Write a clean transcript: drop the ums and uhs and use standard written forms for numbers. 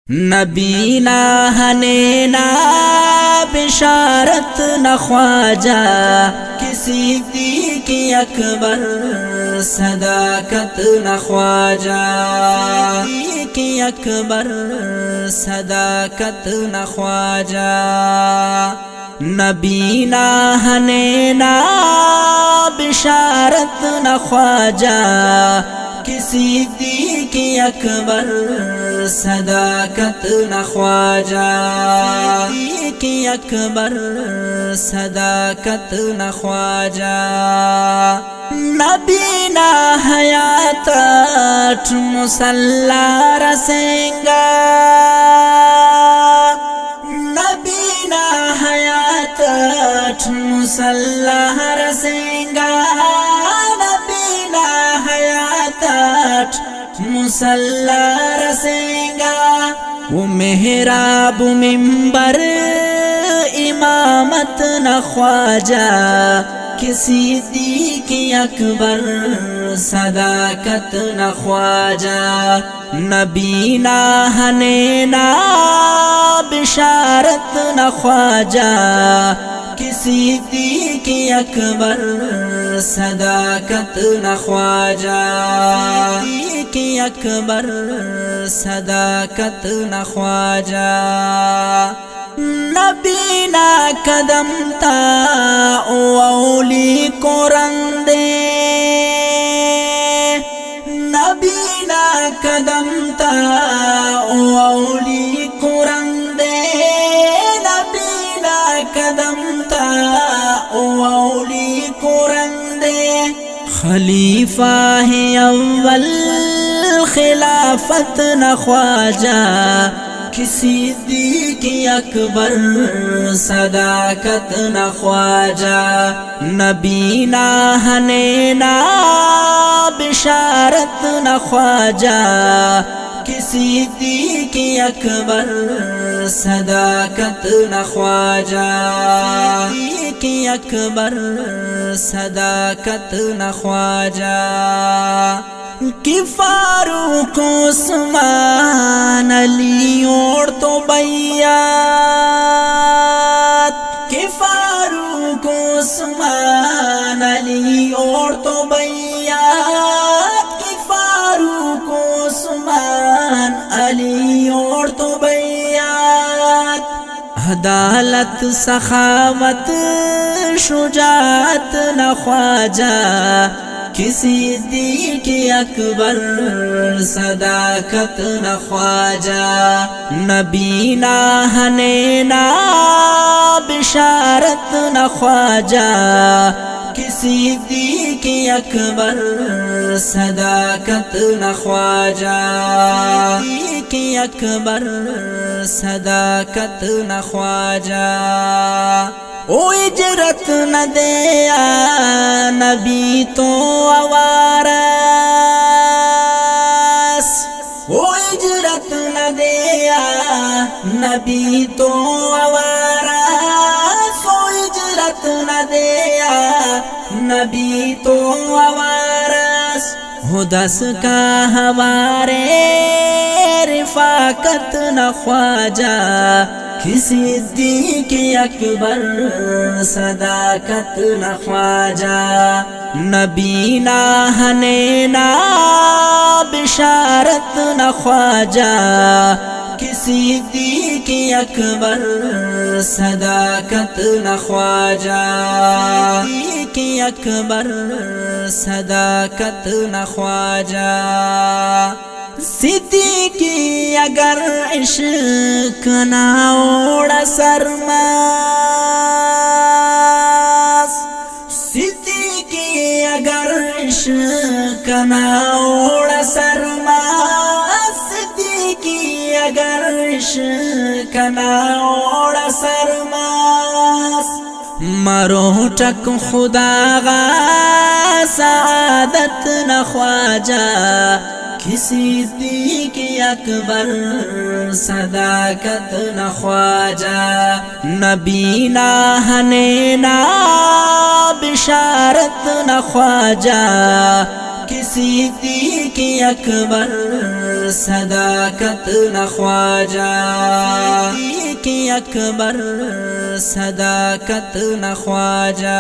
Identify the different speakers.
Speaker 1: नबीना हनेना बिशारत न ख्वाजा किसी की अकबर सदाकत न ख्वाजा की अकबर सदाकत न ख्वाजा नबीना हनेना बिशारत न ख्वाजा किसी की अकबर सदाकत न ख्वाजा की अकबर सदाकत न ख्वाजा नबीना हयात मुसल्ला रसेंगा नबीना हयात मुसल्ला रसेंगा नबीना हयात मुसल्ला रसेंगा वो मेहराब मिंबर इमामत न ख्वाजा किसी की अकबर सदाकत न ख्वाजा नबीना हनेना बिशारत न ख्वाजा किसी की अकबर सदाकत न ख्वाजा की अकबर सदाकत न ख्वाजा नबीना कदम ता औली को रंग दे नबीना कदम ता औली को रंग दे नबीना कदम ता औली को रंग दे खलीफा है अव्वल खिलाफत न ख्वाजा किसी की अकबर सदाकत न ख्वाजा नबीना हनेना बिशारत न ख्वाजा किसी की अकबर सदाकत न ख्वाजा की अकबर सदाकत न ख्वाजा कि फारूक उस्मान अली और तो बैयात कि फारूक उस्मान अली और तो बैयात कि फारूक उस्मान अली और तो बैयात अदालत सखावत शुजात न ख्वाजा किसी की अकबर सदाकत न ख्वाजा नबीना हनेना बिशारत न ख्वाजा किसी की अकबर सदाकत न ख्वाजा की अकबर सदाकत न ख्वाजा ओ इजरत न दे नबी तो आवारस ओ इजरत न दे नबी तो आवारस ओ इजरत न दे नबी तो आवारस हो दस का हवारे रिफाकत न ख्वाजा किसी की अकबर सदाकत न ख्वाजा नबीना हनेना बिशारत न ख्वाजा किसी की अकबर सदाकत न ख्वाजा की अकबर सदाकत न ख्वाजा सिद्दीकी अगर इश्क ना ओढ़ा सरमास सिद्दीकी अगर इश्क ना ओढ़ा सरमास सिद्दीकी अगर इश्क ना ओढ़ा सरमास मरो टक खुदा गा सादत न ख्वाजा किसी की अकबर सदाकत न ख्वाजा नबीना हनेना बिशारत न ख्वाजा किसी की अकबर सदाकत न ख्वाजा, सिद्दीक़ अकबर सदाकत न ख्वाजा।